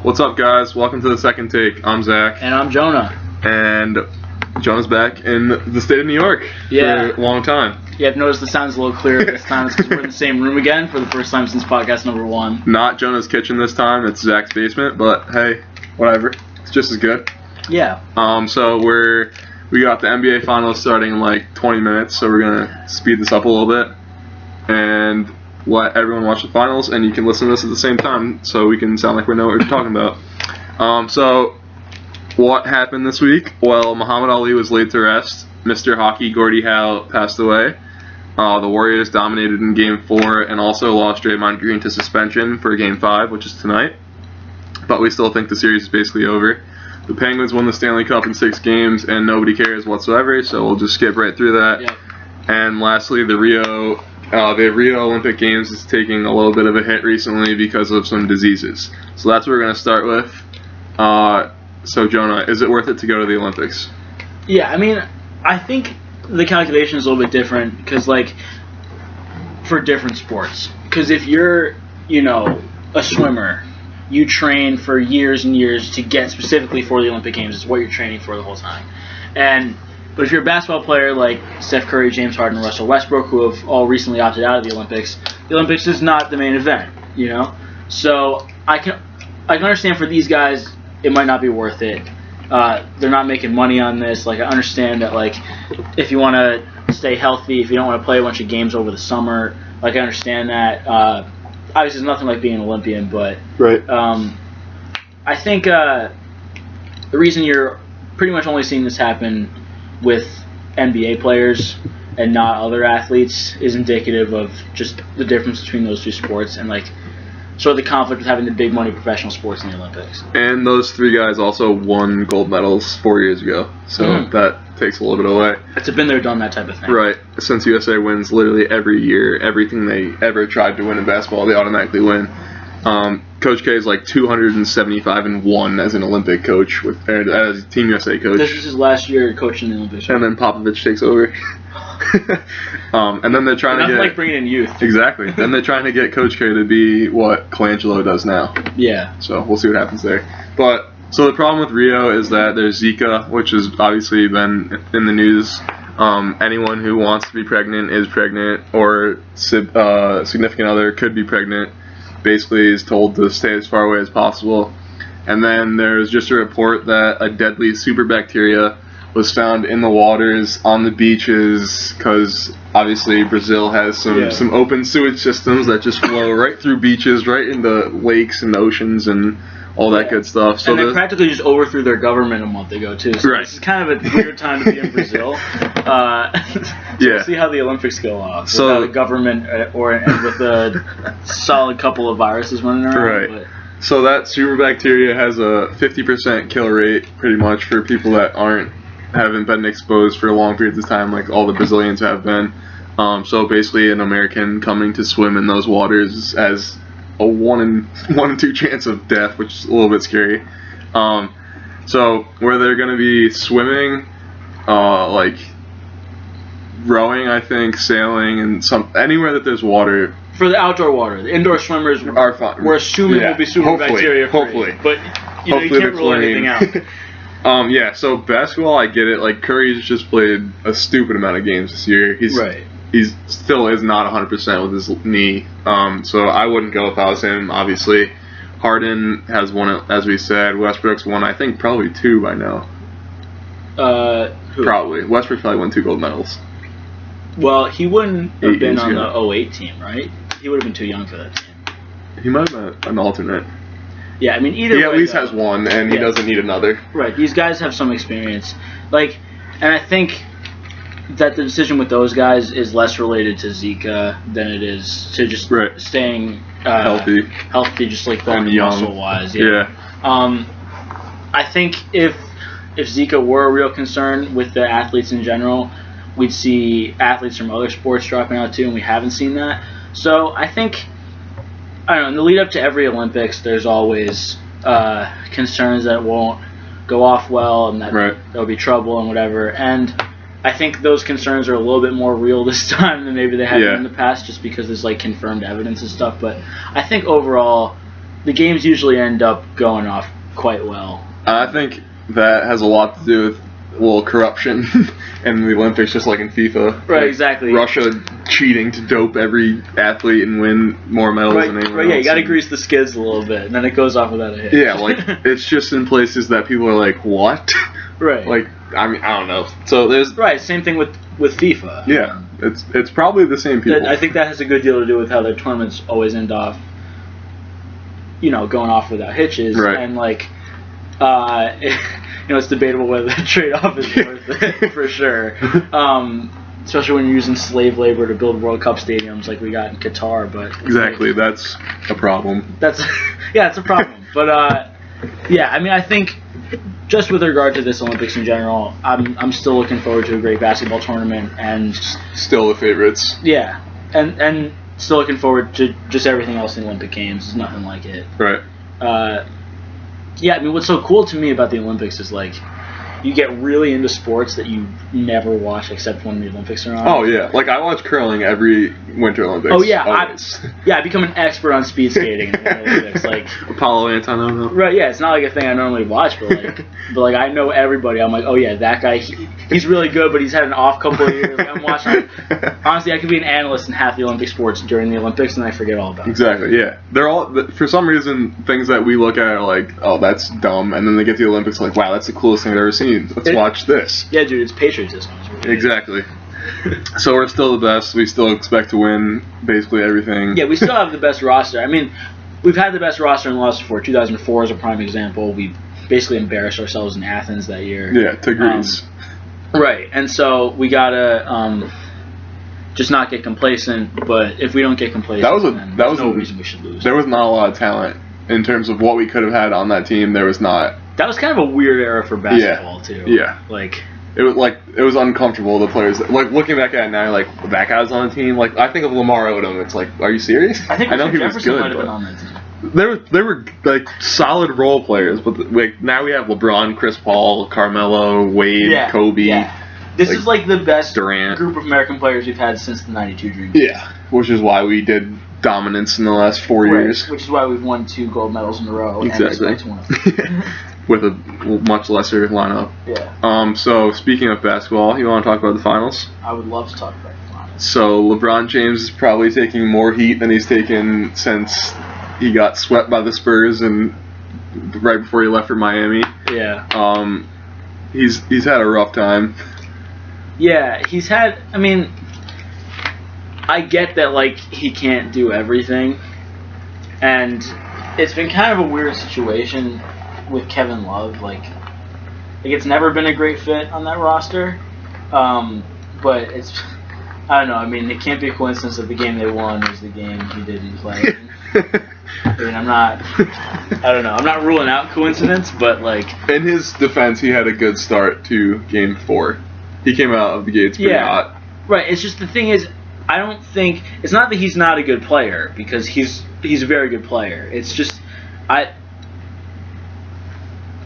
What's up, guys? Welcome to the second take. I'm Zach. And I'm Jonah. And Jonah's back in the state of New York for a long time. Yeah, I've noticed the sound's a little clearer this time. It's because we're in the same room again for the first time since podcast number 1. Not Jonah's kitchen this time. It's Zach's basement, but hey, whatever. It's just as good. Yeah. So we got the NBA Finals starting in like 20 minutes, so we're going to speed this up a little bit and let everyone watch the finals, and you can listen to this at the same time so we can sound like we know what we're talking about. So what happened this week? Well, Muhammad Ali was laid to rest. Mr. Hockey Gordie Howe passed away. The Warriors dominated in Game 4 and also lost Draymond Green to suspension for Game 5, which is tonight. But we still think the series is basically over. The Penguins won the Stanley Cup in 6 games, and nobody cares whatsoever, so we'll just skip right through that. Yep. And lastly, the Rio Olympic Games is taking a little bit of a hit recently because of some diseases. So that's what we're going to start with. So, Jonah, is it worth it to go to the Olympics? Yeah, I mean, I think the calculation is a little bit different because, like, for different sports. Because if you're, a swimmer, you train for years and years to get specifically for the Olympic Games. It's what you're training for the whole time. But if you're a basketball player like Steph Curry, James Harden, and Russell Westbrook, who have all recently opted out of the Olympics is not the main event, So I can understand for these guys it might not be worth it. They're not making money on this. Like, I understand that, like, if you want to stay healthy, if you don't want to play a bunch of games over the summer, like, I understand that. Obviously, it's nothing like being an Olympian, but right. I think the reason you're pretty much only seeing this happen with NBA players and not other athletes is indicative of just the difference between those two sports and, like, sort of the conflict with having the big money professional sports in the Olympics. And those 3 guys also won gold medals 4 years ago, so that takes a little bit away. It's a been there, done that type of thing. Right. Since USA wins literally every year, everything they ever tried to win in basketball, they automatically win. Coach K is like 275-1 as an Olympic coach, as Team USA coach. This is his last year coaching the Olympics. And then Popovich takes over. And then they're trying to get like bringing in youth. Exactly. Then they're trying to get Coach K to be what Colangelo does now. Yeah. So we'll see what happens there. So the problem with Rio is that there's Zika, which has obviously been in the news. Anyone who wants to be pregnant is pregnant, or significant other could be pregnant. Basically is told to stay as far away as possible. And then there's just a report that a deadly super bacteria was found in the waters on the beaches, because obviously Brazil has some open sewage systems that just flow right through beaches, right into lakes and oceans and all that good stuff. So and they practically just overthrew their government a month ago too. So This is kind of a weird time to be in Brazil. We'll see how the Olympics go off. So without a government and with a solid couple of viruses running around. Right. But. So that super bacteria has a 50% kill rate, pretty much, for people that haven't been exposed for long periods of time, like all the Brazilians have been. So basically, an American coming to swim in those waters has a 1 in 2 chance of death, which is a little bit scary. So where they're going to be swimming, like rowing, I think, sailing, and anywhere that there's water. For the outdoor water, the indoor swimmers are fine. We're assuming will be super bacteria free. Hopefully, but you can't rule anything out. So basketball, I get it. Like, Curry's just played a stupid amount of games this year. He still is not 100% with his knee. So I wouldn't go if I was him, obviously. Harden has won it, as we said. Westbrook's won, I think, probably 2 by now. Who? Probably. Westbrook probably won 2 gold medals. Well, he wouldn't have been on the 08 team, right? He would have been too young for that team. He might have been an alternate. Yeah, I mean, either way. He at least has 1, and he doesn't need another. Right. These guys have some experience. And I think that the decision with those guys is less related to Zika than it is to just staying healthy, just like bone and muscle-wise. Yeah. I think if Zika were a real concern with the athletes in general, we'd see athletes from other sports dropping out too, and we haven't seen that. So I think, I don't know, in the lead up to every Olympics, there's always concerns that it won't go off well and that there'll be trouble and whatever. And I think those concerns are a little bit more real this time than maybe they have been in the past, just because there's like confirmed evidence and stuff. But I think overall, the games usually end up going off quite well. I think that has a lot to do with corruption in the Olympics, just like in FIFA. Right, like exactly. Russia cheating to dope every athlete and win more medals than anyone else. Yeah, you got to grease the skids a little bit, and then it goes off without a hitch. Yeah, like it's just in places that people are like, what? Right. Like, I mean, I don't know. So there's same thing with FIFA. Yeah, it's probably the same people. I think that has a good deal to do with how their tournaments always end off, going off without hitches, right. And like, it's debatable whether the trade-off is worth it for sure. Especially when you're using slave labor to build World Cup stadiums like we got in Qatar, but exactly, that's a problem. It's a problem. But I mean, I think just with regard to this Olympics in general, I'm still looking forward to a great basketball tournament and still the favorites. Yeah, and still looking forward to just everything else in the Olympic Games. There's nothing like it. Right. I mean, what's so cool to me about the Olympics is like you get really into sports that you never watch except when the Olympics are on. Oh yeah, like I watch curling every Winter Olympics. Oh yeah, always. I become an expert on speed skating in the Winter Olympics. Like Apollo Antonov. Right, yeah, it's not like a thing I normally watch, but like I know everybody. I'm like, oh yeah, that guy, he's really good, but he's had an off couple of years. Like, I'm watching. Honestly, I could be an analyst in half the Olympic sports during the Olympics, and I forget all about it. Exactly, yeah. They're all, for some reason, things that we look at are like, oh, that's dumb, and then they get to the Olympics like, wow, that's the coolest thing I've ever seen. Let's watch this. Yeah, dude, it's patriotism. Exactly. So we're still the best. We still expect to win basically everything. Yeah, we still have the best roster. I mean, we've had the best roster in the last before. 2004 is a prime example. We basically embarrassed ourselves in Athens that year. Yeah, to Greece. Right, and so we gotta just not get complacent. But if we don't get complacent, there's no reason we should lose. There was not a lot of talent in terms of what we could have had on that team. There was not. That was kind of a weird era for basketball too. Yeah, like. It was uncomfortable. The players, like looking back at it now, like that guy was on the team. Like I think of Lamar Odom. It's like, are you serious? I know he was good. Might have been on that team. They were like solid role players, but like now we have LeBron, Chris Paul, Carmelo, Wade, Kobe. Yeah. This is like the best Durant group of American players we've had since the '92 Dream. Yeah, which is why we did dominance in the last 4 years. Which is why we've won 2 gold medals in a row. Exactly. And one of them. With a much lesser lineup. Yeah. So speaking of basketball, you want to talk about the finals? I would love to talk about the finals. So LeBron James is probably taking more heat than he's taken since he got swept by the Spurs and right before he left for Miami. Yeah. He's had a rough time. Yeah, he's had. I mean, I get that like he can't do everything, and it's been kind of a weird situation with Kevin Love. Like it's never been a great fit on that roster, but it's. I don't know. I mean, it can't be a coincidence that the game they won was the game he didn't play. I mean, I don't know. I'm not ruling out coincidence, but like in his defense, he had a good start to Game 4. He came out of the gates pretty hot. Right. It's just the thing is, I don't think it's not that he's not a good player because he's a very good player. It's just I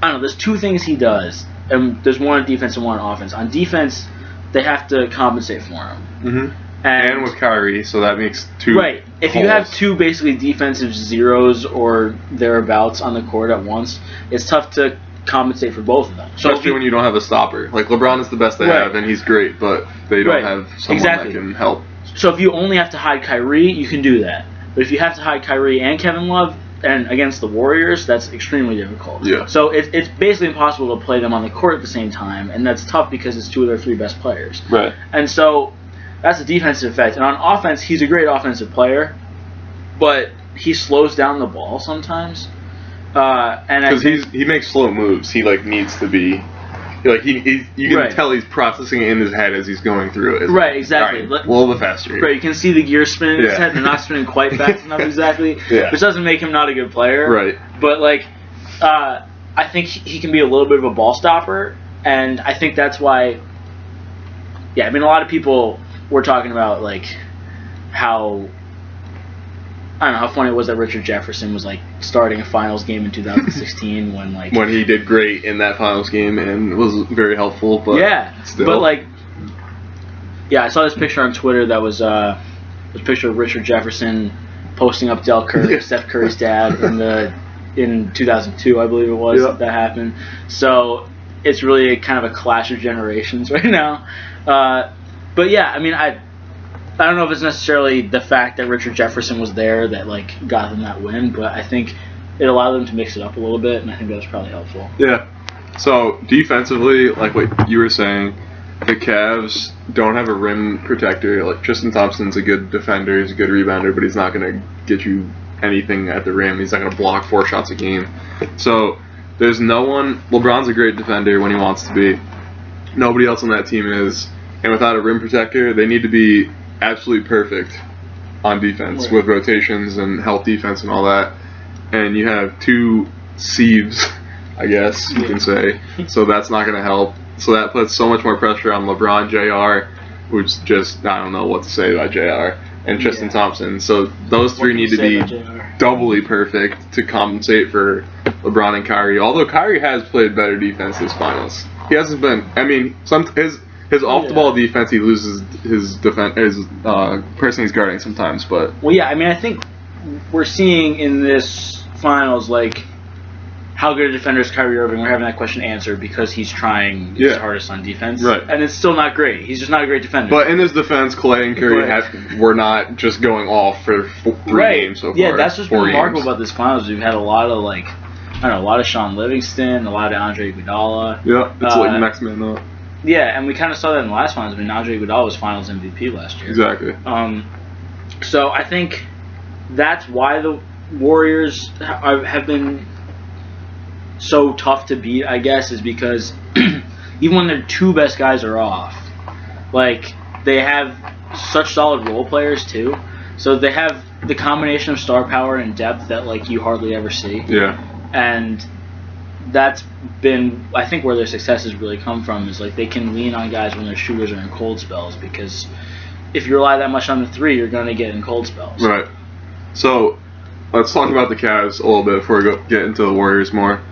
don't know. There's 2 things he does, and there's one on defense and one on offense. On defense, they have to compensate for him. Mm-hmm. And with Kyrie, so that makes 2. Right. If you have 2 basically defensive zeros or thereabouts on the court at once, it's tough to compensate for both of them. Especially when you don't have a stopper. Like LeBron is the best they have, and he's great, but they don't have someone that can help. So if you only have to hide Kyrie, you can do that. But if you have to hide Kyrie and Kevin Love, and against the Warriors, that's extremely difficult. Yeah. So it's basically impossible to play them on the court at the same time, and that's tough because it's 2 of their 3 best players. Right. And so that's a defensive effect. And on offense, he's a great offensive player, but he slows down the ball sometimes. Because he makes slow moves. He needs to be you can tell he's processing it in his head as he's going through it. Right, exactly. All right, a little bit faster here. Right, you can see the gears spinning in his head. They're not spinning quite fast enough exactly, which doesn't make him not a good player. Right. But I think he can be a little bit of a ball stopper, and I think that's why. Yeah, I mean, a lot of people were talking about how. I don't know how funny it was that Richard Jefferson was starting a finals game in 2016 when he did great in that finals game and was very helpful, but still. But I saw this picture on Twitter that was a picture of Richard Jefferson posting up Del Curry, Yeah. Steph Curry's dad, in 2002, I believe it was, that happened. So it's really kind of a clash of generations right now. But yeah, I mean, I don't know if it's necessarily the fact that Richard Jefferson was there that like got them that win, but I think it allowed them to mix it up a little bit, and I think that was probably helpful. Yeah. So defensively, like what you were saying, the Cavs don't have a rim protector. Like Tristan Thompson's a good defender, he's a good rebounder, but he's not going to get you anything at the rim. He's not going to block 4 shots a game. So there's no one. LeBron's a great defender when he wants to be. Nobody else on that team is. And without a rim protector, they need to be absolutely perfect on defense with rotations and help defense and all that. And you have 2 sieves, I guess you can say. So that's not going to help. So that puts so much more pressure on LeBron, JR, which just, I don't know what to say about JR, and Tristan Thompson. So those 3 need to be doubly perfect to compensate for LeBron and Kyrie. Although Kyrie has played better defense this finals. He hasn't been, I mean, his off-the-ball defense, he loses his person he's guarding sometimes, but... Well, yeah, I mean, I think we're seeing in this finals, like, how good a defender is Kyrie Irving? We're having that question answered because he's trying his hardest on defense. Right. And it's still not great. He's just not a great defender. But in his defense, Clay and Curry were not just going off for 3 games so far. Yeah, that's what's been remarkable about this finals. We've had a lot of, like, I don't know, a lot of Sean Livingston, a lot of Andre Iguodala. Yeah, it's like the next man up. Yeah, and we kind of saw that in the last finals. I mean, Andre Iguodala was finals MVP last year. Exactly. So I think that's why the Warriors have been so tough to beat, I guess, is because even when their 2 best guys are off, like, they have such solid role players too. So they have the combination of star power and depth that, like, you hardly ever see. Yeah. And that's been, I think, where their success has really come from, is like they can lean on guys when their shooters are in cold spells, because if you rely that much on the 3, you're going to get in cold spells. Right. So let's talk about the Cavs a little bit before we get into the Warriors more.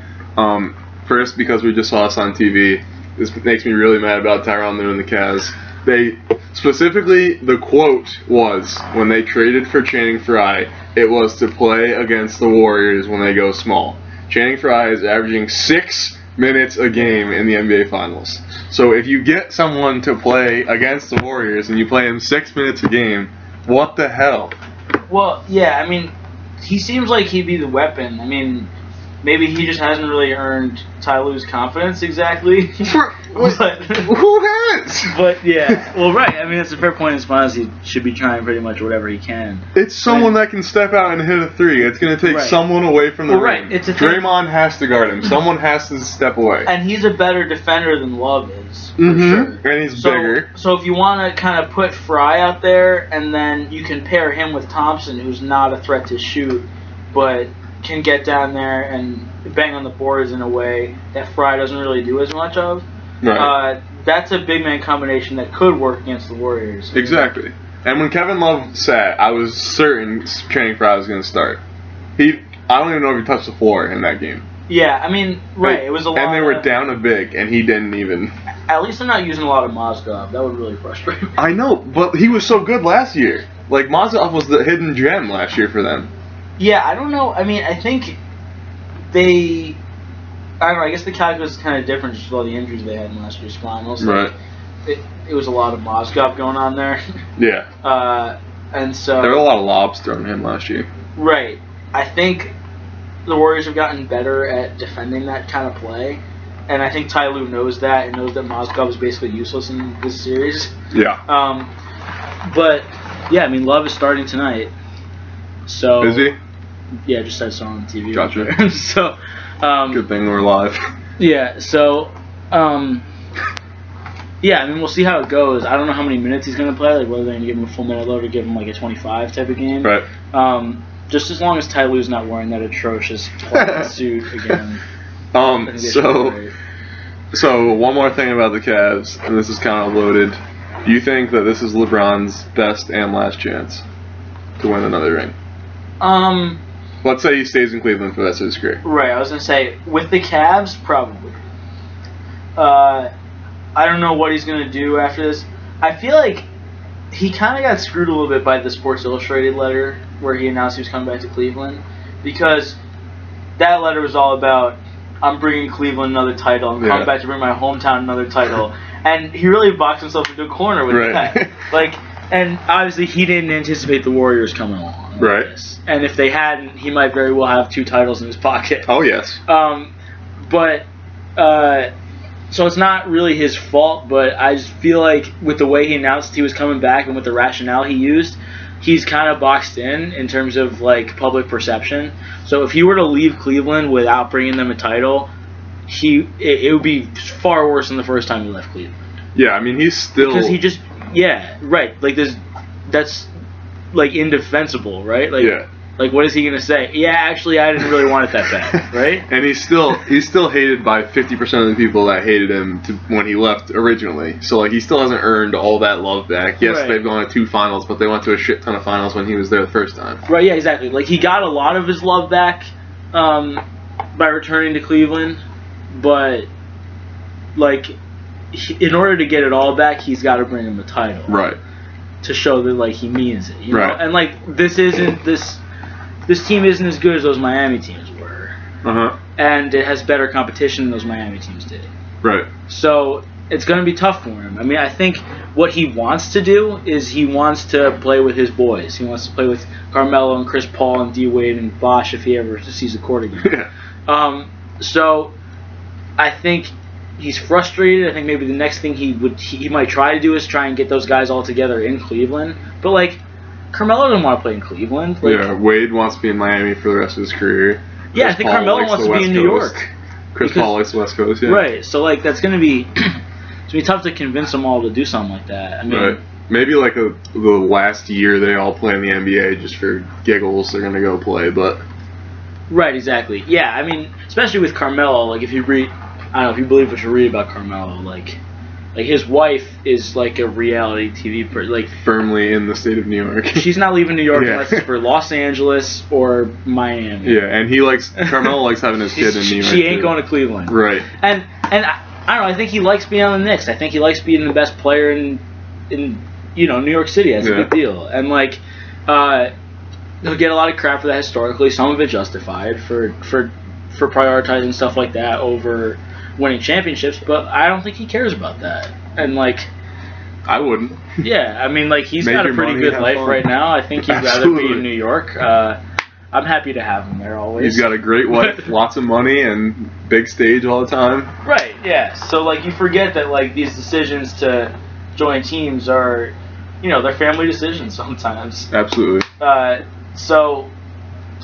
First, because we just saw this on TV, this makes me really mad about Tyronn Lue and the Cavs. They specifically, the quote was, when they traded for Channing Frye, it was to play against the Warriors when they go small. Channing Frye is averaging 6 minutes a game in the NBA Finals. So if you get someone to play against the Warriors and you play him 6 minutes a game, what the hell? Well, yeah, I mean, he seems like he'd be the weapon. I mean, maybe he just hasn't really earned Ty Lue's confidence exactly. But who has? But yeah, well, right. I mean, it's a fair point. In his finals, he should be trying pretty much whatever he can. It's someone that can step out and hit a 3. It's going to take someone away from the rim. Right. It's Draymond has to guard him. Someone has to step away. And he's a better defender than Love is, for sure. And he's so, bigger. So if you want to kind of put Frye out there, and then you can pair him with Thompson, who's not a threat to shoot, but can get down there and bang on the boards in a way that Frye doesn't really do as much of. Right. That's a big man combination that could work against the Warriors. Exactly. And when Kevin Love sat, I was certain Channing Frye was going to start. I don't even know if he touched the floor in that game. Yeah, I mean, right. It was a lot. And they were down a big, and he didn't even. At least they're not using a lot of Mozgov. That would really frustrate me. I know, but he was so good last year. Like, Mozgov was the hidden gem last year for them. Yeah, I don't know. I mean, I think they... I don't know, I guess the calculus is kind of different just with all the injuries they had in last year's finals. Right. Like, it was a lot of Mozgov going on there. Yeah. And so... There were a lot of lobs thrown at him last year. Right. I think the Warriors have gotten better at defending that kind of play. And I think Ty Lue knows that, and knows that Mozgov is basically useless in this series. Yeah. But, yeah, I mean, Love is starting tonight. So... Is he? Yeah, I just said so on TV. Gotcha. So... Good thing we're live. Yeah, so, yeah, I mean, we'll see how it goes. I don't know how many minutes he's going to play, like whether they're going to give him a full minute load or give him like a 25 type of game. Right. Just as long as Ty Lue's not wearing that atrocious plaid suit again. So one more thing about the Cavs, and this is kind of loaded. Do you think that this is LeBron's best and last chance to win another ring? Let's say he stays in Cleveland for the rest of his career. Right, I was going to say, with the Cavs, probably. I don't know what he's going to do after this. I feel like he kind of got screwed a little bit by the Sports Illustrated letter where he announced he was coming back to Cleveland, because that letter was all about, I'm bringing Cleveland another title. I'm coming back to bring my hometown another title. And he really boxed himself into a corner with that. Like, and obviously he didn't anticipate the Warriors coming along. Right. This. And if they hadn't, he might very well have 2 titles in his pocket. Oh, yes. So it's not really his fault, but I just feel like with the way he announced he was coming back and with the rationale he used, he's kind of boxed in terms of like public perception. So if he were to leave Cleveland without bringing them a title, it would be far worse than the first time he left Cleveland. Yeah, I mean he's still because he just right, like that's like indefensible, right? Like Like, what is he going to say? Yeah, actually, I didn't really want it that bad, right? And he's still hated by 50% of the people that hated him when he left originally. So, like, he still hasn't earned all that love back. Yes, they've gone to 2 finals, but they went to a shit ton of finals when he was there the first time. Right, yeah, exactly. Like, he got a lot of his love back by returning to Cleveland, but, like, in order to get it all back, he's got to bring him a title. Right. To show that, like, he means it, you know? And, like, this team isn't as good as those Miami teams were. And it has better competition than those Miami teams did. Right. So it's going to be tough for him. I mean, I think what he wants to do is he wants to play with his boys. He wants to play with Carmelo and Chris Paul and D. Wade and Bosh if he ever sees the court again. So I think he's frustrated. I think maybe the next thing he might try to do is try and get those guys all together in Cleveland. But, like, Carmelo doesn't want to play in Cleveland. Like, Wade wants to be in Miami for the rest of his career. Yeah, I think Carmelo wants to be in New York. Chris Paul likes the West Coast, Right, so, like, that's going to be tough to convince them all to do something like that. I mean, maybe, like, the last year they all play in the NBA just for giggles, they're going to go play, but... Right, exactly. Yeah, I mean, especially with Carmelo, like, if you read... I don't know if you believe what you read about Carmelo, like his wife is like a reality TV person, like firmly in the state of New York. She's not leaving New York unless it's for Los Angeles or Miami. Yeah, and Carmelo likes having his kid in New York. She ain't going to Cleveland. Right. And I don't know. I think he likes being on the Knicks. I think he likes being the best player in New York City. That's a big deal. And like he'll get a lot of crap for that historically. Some of it justified for prioritizing stuff like that over winning championships, but I don't think he cares about that. And like, I wouldn't. Yeah, I mean, like, he's got a pretty good life right now. I think he'd rather be in New York. I'm happy to have him there always. He's got a great wife, lots of money, and big stage all the time. Right. Yeah. So like, you forget that like these decisions to join teams are, they're family decisions sometimes. Absolutely. So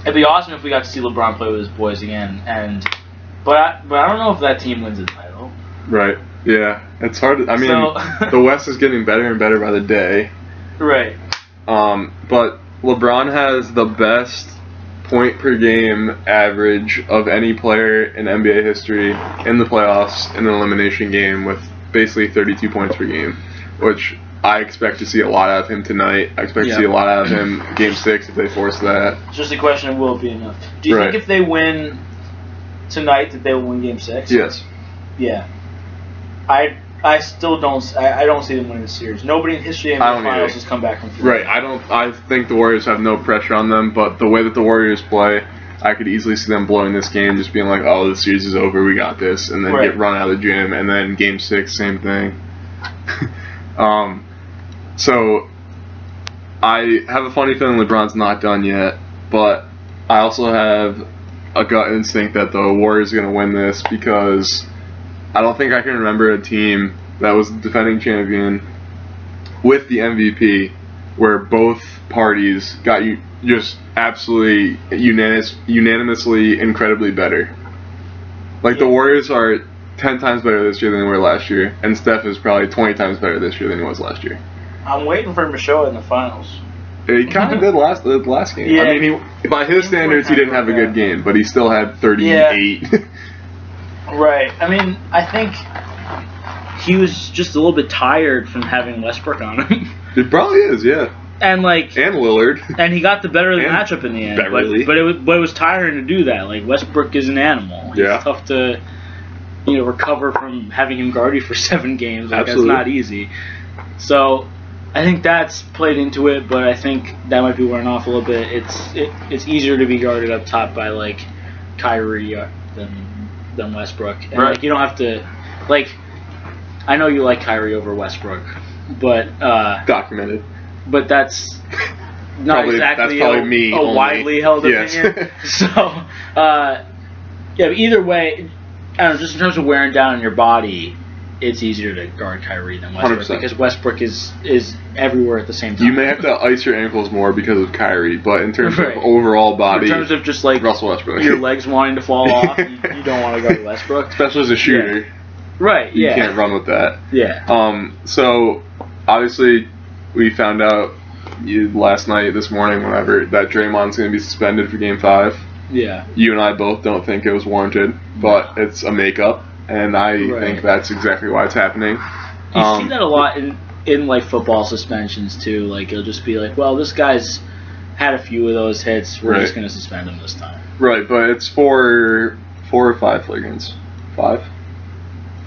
it'd be awesome if we got to see LeBron play with his boys again, but I don't know if that team wins the title. Right. Yeah. It's hard. The West is getting better and better by the day. Right. But LeBron has the best point per game average of any player in NBA history in the playoffs in an elimination game with basically 32 points per game, which I expect to see a lot out of him tonight. I expect to see a lot out of him Game 6 if they force that. It's just a question of will it be enough. Do you think if they win tonight that they will win Game 6? Yes. Yeah. I still don't. I don't see them winning the series. Nobody in history of the finals has come back from 3. Right. I think the Warriors have no pressure on them, but the way that the Warriors play, I could easily see them blowing this game, just being like, "Oh, the series is over. We got this," and then get run out of the gym, and then Game 6, same thing. So I have a funny feeling LeBron's not done yet, but I also have a gut instinct that the Warriors are going to win this because I don't think I can remember a team that was the defending champion with the MVP where both parties got just absolutely unanimously incredibly better. Like the Warriors are 10 times better this year than they were last year, and Steph is probably 20 times better this year than he was last year. I'm waiting for him to show it in the finals. He kind of did the last game. Yeah. I mean, by his standards, he didn't have a good game, but he still had 38. Yeah. Right. I mean, I think he was just a little bit tired from having Westbrook on him. It probably is, yeah. And Lillard. And he got the better of the matchup in the end. Beverly. But it was tiring to do that. Like, Westbrook is an animal. It's tough to recover from having him guard you for 7 games. Like, that's not easy. So I think that's played into it, but I think that might be wearing off a little bit. It's easier to be guarded up top by like Kyrie than Westbrook, and Right. like you don't have to like. I know you like Kyrie over Westbrook, but Documented. but that's not Probably- exactly that's probably me a only. widely held Yes. opinion. So yeah, but either way, I don't know. Just in terms of wearing down on your body, it's easier to guard Kyrie than Westbrook 100%. because Westbrook is everywhere at the same time. You may have to ice your ankles more because of Kyrie, but in terms Right. of overall body, in terms of just like Russell Westbrook. your legs wanting to fall off, you don't want to guard Westbrook. Especially as a shooter, Right? you Yeah. can't run with that. Yeah. So obviously we found out last night, this morning, whenever, that Draymond's going to be suspended for Game 5. Yeah. You and I both don't think it was warranted, but it's a makeup, and I Right. think that's exactly why it's happening. You see that a lot in like football suspensions too. Like it'll just be like, well, this guy's had a few of those hits. We're Right. just gonna suspend him this time. Right, but it's four or five flagrants. 5?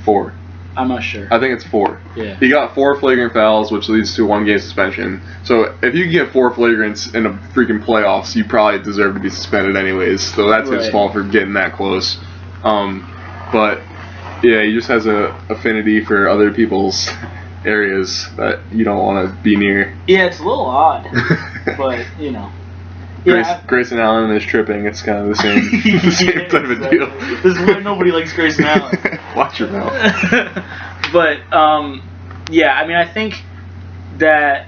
4. I'm not sure. I think it's 4. Yeah. He got 4 flagrant fouls, which leads to 1 game suspension. So if you get 4 flagrants in a freaking playoffs, you probably deserve to be suspended anyways. So that's his Right. fault for getting that close. But yeah, he just has a affinity for other people's areas that you don't want to be near. Yeah, it's a little odd, but you know. Yeah. Grayson Allen is tripping. It's kind of the same, the same type of deal. This is why nobody likes Grayson Allen. Watch your mouth. But yeah, I mean, I think that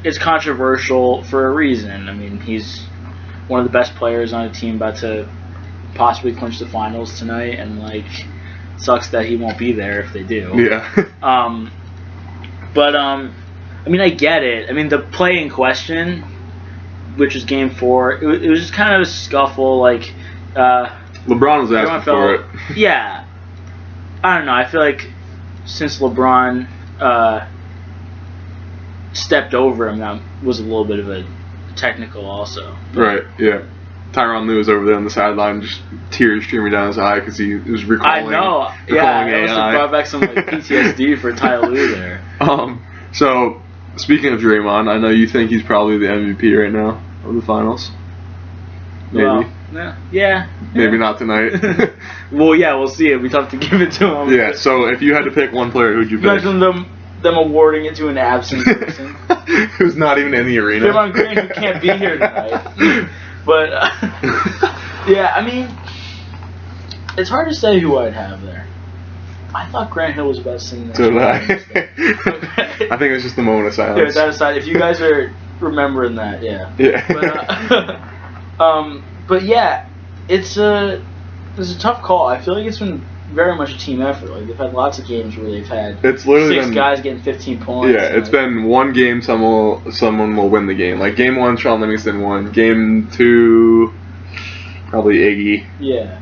it's controversial for a reason. I mean, he's one of the best players on a team about to possibly clinch the finals tonight, and like, sucks that he won't be there if they do. Yeah. But I mean, I get it. I mean, the play in question, which is Game 4, it was just kind of a scuffle. Like, LeBron was asking for it. Yeah. I don't know. I feel like since LeBron stepped over him, that was a little bit of a technical also. Right, yeah. Tyronn Lue was over there on the sideline, just tears streaming down his eye because he was recalling. I know. Yeah, that must have brought back some like PTSD for Ty Lue there. So, speaking of Draymond, I know you think he's probably the MVP right now of the finals. Maybe. Well, yeah. Maybe not tonight. Well, yeah, we'll see. It'd be tough to give it to him. Yeah, so if you had to pick one player, who'd you pick? Imagine them awarding it to an absent person. Who's not even in the arena. Draymond Green, who can't be here tonight. But, yeah, I mean, it's hard to say who I'd have there. I thought Grant Hill was about to sing that. So did I. Okay. I think it was just the moment of Yeah, silence. that aside, if you guys are remembering that, yeah. Yeah. But yeah, it's a tough call. I feel like it's been very much a team effort. Like they've had lots of games where they've had It's literally 6 been- guys getting 15 points. Yeah, it's been one game, someone will win the game. Like Game 1, Sean Livingston won. Game 2, probably Iggy. Yeah.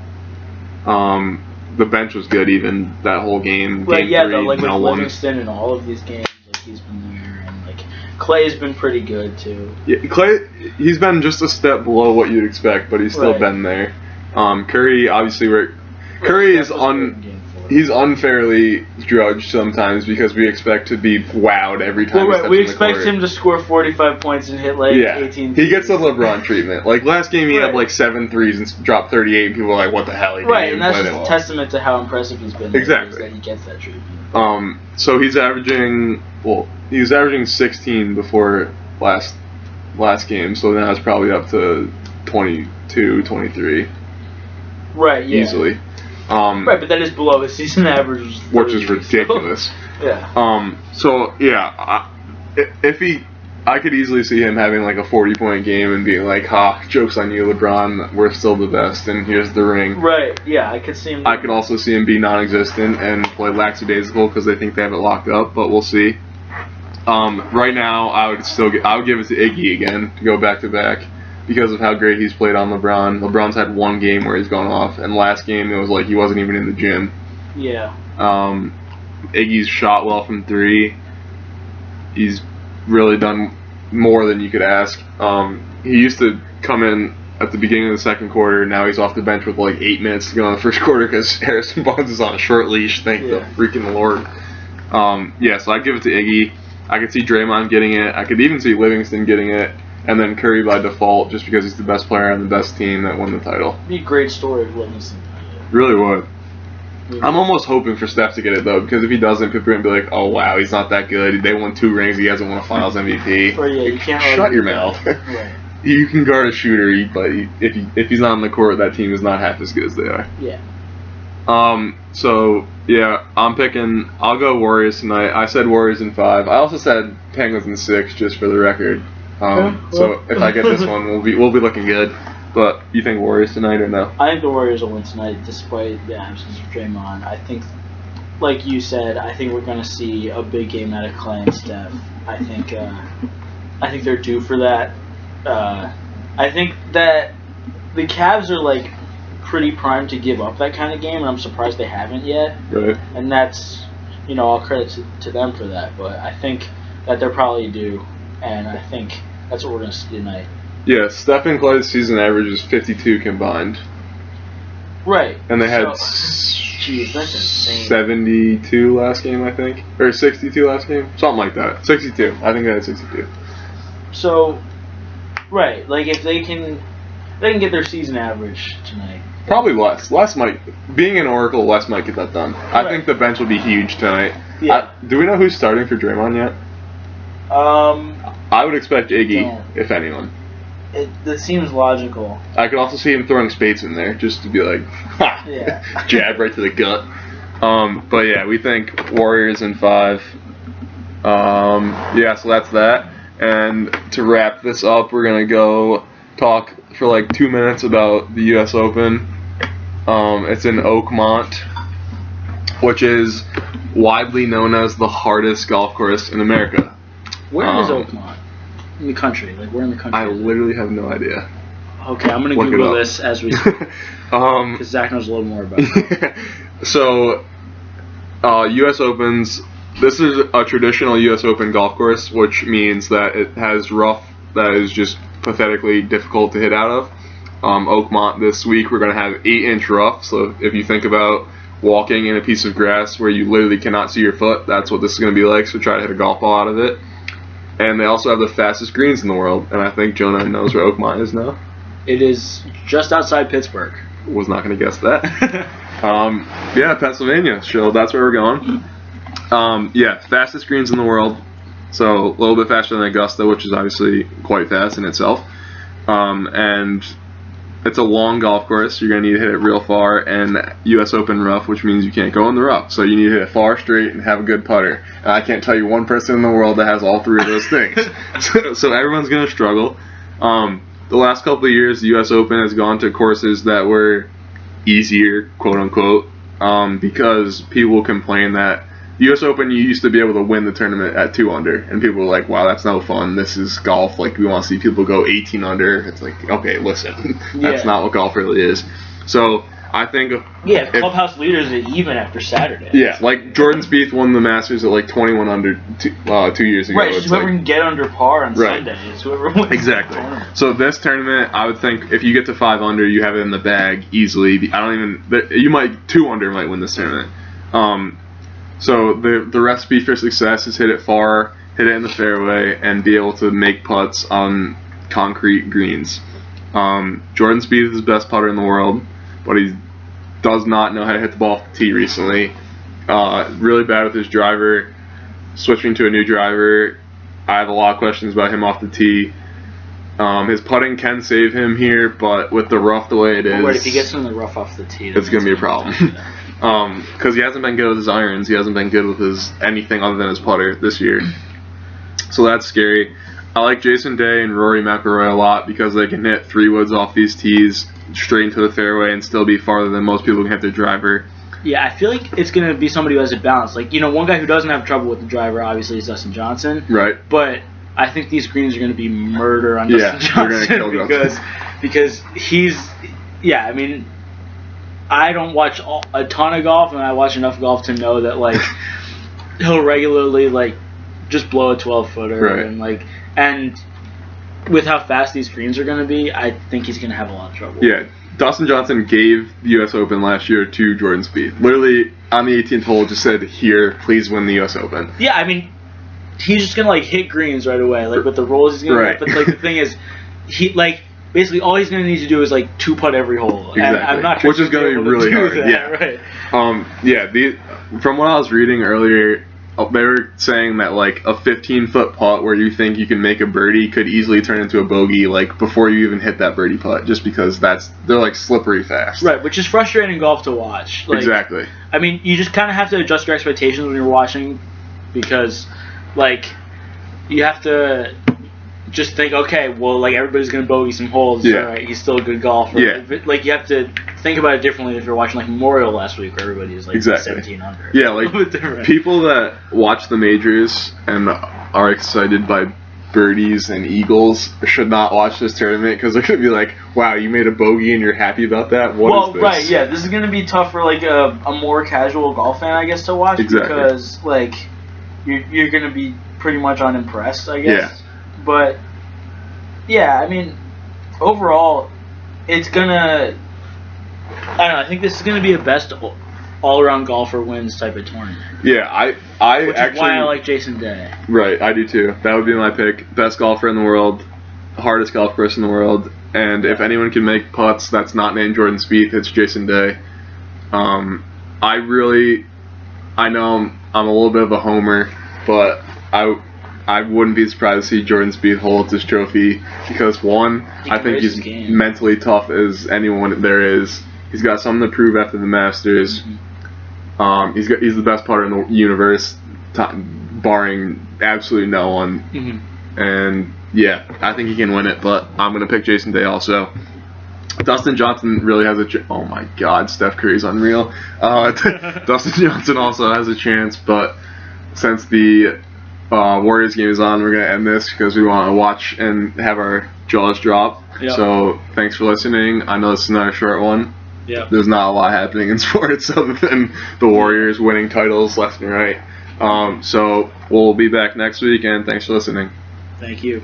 The bench was good even that whole game. Like Game yeah, 3, though, like with Mel won. Livingston in all of these games, like he's been there, and like Clay's been pretty good too. Yeah, Clay, he's been just a step below what you'd expect, but he's still Right. been there. Curry, obviously, Curry is he's unfairly judged sometimes because we expect to be wowed every time. Well, he right, steps we in the expect court. him to score 45 points and hit like 18. He gets the LeBron treatment. Like last game, he had Right. like 7 threes and dropped 38, and people were like, "What the hell?" He didn't Right, even and that's play just that a well. testament to how impressive he's been. Exactly. Is that he gets that treatment. So he's averaging. Well, he was averaging 16 before last game, so now it's probably up to 22, 23 Right. Yeah. easily. Right, but that is below his season average, Which is 30, ridiculous. So, yeah. So yeah, I could easily see him having like a 40-point game and being like, "Ha, joke's on you, LeBron. We're still the best, and here's the ring." Right. Yeah, I could see him. I could also see him be non-existent and play lackadaisical because they think they have it locked up, but we'll see. Right now, I would give it to Iggy again to go back to back because of how great he's played on LeBron. LeBron's had one game where he's gone off, and last game it was like he wasn't even in the gym. Yeah. Iggy's shot well from 3. He's really done more than you could ask. He used to come in at the beginning of the second quarter. Now he's off the bench with like 8 minutes to go in the first quarter because Harrison Barnes is on a short leash. Thank the freaking Lord. So I'd give it to Iggy. I could see Draymond getting it. I could even see Livingston getting it, and then Curry by default, just because he's the best player on the best team that won the title. It'd be a great story if Livingston. Really would. I'm almost hoping for Steph to get it though, because if he doesn't, people are gonna be like, "Oh wow, he's not that good. They won 2 rings. He hasn't won a Finals MVP." Or yeah, you can't. Shut your mouth. Right. You can guard a shooter, but if he's not on the court, that team is not half as good as they are. Yeah. So yeah, I'll go Warriors tonight. I said Warriors in 5. I also said Penguins in 6, just for the record. So if I get this one, we'll be looking good. But you think Warriors tonight or no? I think the Warriors will win tonight, despite the absence of Draymond. I think, like you said, I think we're going to see a big game out of Clay and Steph. I think they're due for that. I think that the Cavs are like pretty primed to give up that kind of game, and I'm surprised they haven't yet. Right. And that's, all credit to them for that. But I think that they're probably due, and I think that's what we're going to see tonight. Yeah, Steph and Clay's season average is 52 combined. Right. And they had jeez, that's insane. 72 last game, I think. Or 62 last game? Something like that. 62. I think they had 62. So, right. Like, if they can get their season average tonight. Probably less. Being an Oracle, Les might get that done. Right. I think the bench will be huge tonight. Yeah. Do we know who's starting for Draymond yet? I would expect Iggy, if anyone. That seems logical. I could also see him throwing Spates in there, just to be like, ha! Yeah. Jab right to the gut. But yeah, we think Warriors in 5. Yeah, so that's that. And to wrap this up, we're going to go talk for like 2 minutes about the U.S. Open. It's in Oakmont, which is widely known as the hardest golf course in America. Where is Oakmont? In the country? Like, where in the country? I literally have no idea. Okay, I'm going to Google this as we speak. Because Zach knows a little more about it. So, U.S. Opens, this is a traditional U.S. Open golf course, which means that it has rough that is just pathetically difficult to hit out of. Oakmont this week, we're going to have 8-inch rough, so if you think about walking in a piece of grass where you literally cannot see your foot, that's what this is going to be like, so try to hit a golf ball out of it. And they also have the fastest greens in the world, and I think Jonah knows where Oakmont is now. It is just outside Pittsburgh. Was not going to guess that. Yeah, Pennsylvania, so that's where we're going. Yeah, fastest greens in the world, so a little bit faster than Augusta, which is obviously quite fast in itself. And it's a long golf course. You're going to need to hit it real far, and U.S. Open rough, which means you can't go in the rough. So you need to hit it far, straight, and have a good putter. And I can't tell you one person in the world that has all 3 of those things. So everyone's going to struggle. The last couple of years, the U.S. Open has gone to courses that were easier, quote-unquote, because people complain that the U.S. Open, you used to be able to win the tournament at 2 under, and people were like, wow, that's no fun. This is golf. Like, we want to see people go 18 under. It's like, okay, listen, that's not what golf really is. So I think clubhouse leaders are even after Saturday. Yeah, like Jordan Spieth won the Masters at like 21 under 2 years ago. Right, it's whoever can get under par on Sunday. It's whoever wins. Exactly. So this tournament, I would think if you get to 5 under, you have it in the bag easily. You might 2 under might win this tournament. So the recipe for success is hit it far, hit it in the fairway, and be able to make putts on concrete greens. Jordan Spieth is the best putter in the world, but he does not know how to hit the ball off the tee recently. Really bad with his driver. Switching to a new driver, I have a lot of questions about him off the tee. His putting can save him here, but with the rough the way it is... Right, if he gets in the rough off the tee... It's going to be a problem. Because he hasn't been good with his irons. He hasn't been good with his anything other than his putter this year. So that's scary. I like Jason Day and Rory McIlroy a lot because they can hit 3 woods off these tees straight into the fairway and still be farther than most people can hit their driver. Yeah, I feel like it's going to be somebody who has a balance. Like, one guy who doesn't have trouble with the driver, obviously, is Dustin Johnson. Right. But I think these greens are going to be murder on Dustin Johnson they're gonna kill Dustin. because he's... Yeah, I mean... I don't watch a ton of golf, and I watch enough golf to know that, like, he'll regularly, like, just blow a 12-footer. Right. And with how fast these greens are going to be, I think he's going to have a lot of trouble. Yeah. Dustin Johnson gave the U.S. Open last year to Jordan Spieth. Literally, on the 18th hole, just said, here, please win the U.S. Open. Yeah, I mean, he's just gonna like hit greens right away, like with the rolls he's gonna Right. hit. But like the thing is, he like basically all he's gonna need to do is like 2-putt every hole. Exactly. And I'm not sure Which is gonna be really hard. Right. From what I was reading earlier, they were saying that like a 15-foot putt where you think you can make a birdie could easily turn into a bogey like before you even hit that birdie putt, just because they're like slippery fast. Right, which is frustrating golf to watch. Like, Exactly. I mean, you just kind of have to adjust your expectations when you're watching, because like you have to just think, okay, well, like everybody's gonna bogey some holes. Yeah. All right, he's still a good golfer. Yeah. Like you have to think about it differently if you're watching like Memorial last week, where everybody is like Exactly. 17 under. Yeah, like A little bit different. people that watch the majors and are excited by birdies and eagles should not watch this tournament, because they're gonna be like, "Wow, you made a bogey and you're happy about that? What is this?" Right, yeah, this is gonna be tough for like a more casual golf fan, I guess, to watch. Exactly. Because like you're gonna be pretty much unimpressed, I guess. Yeah. But yeah, I mean, overall, it's gonna. I don't know. I think this is gonna be a best all-around golfer wins type of tournament. Yeah, I Which actually is why I like Jason Day. Right, I do too. That would be my pick. Best golfer in the world, hardest golf course in the world, and if anyone can make putts that's not named Jordan Spieth, it's Jason Day. I know I'm a little bit of a homer, but I wouldn't be surprised to see Jordan Spieth hold this trophy, because one, I think he's mentally tough as anyone there is. He's got something to prove after the Masters. Mm-hmm. He's the best putter in the universe, barring absolutely no one. Mm-hmm. And yeah, I think he can win it, but I'm gonna pick Jason Day also. Dustin Johnson really has oh my God, Steph Curry's unreal. Dustin Johnson also has a chance, but since the Warriors game is on, we're gonna end this because we want to watch and have our jaws drop. Yep. So thanks for listening. I know this is another short one. Yeah. There's not a lot happening in sports other than the Warriors winning titles left and right. So we'll be back next week, and thanks for listening. Thank you.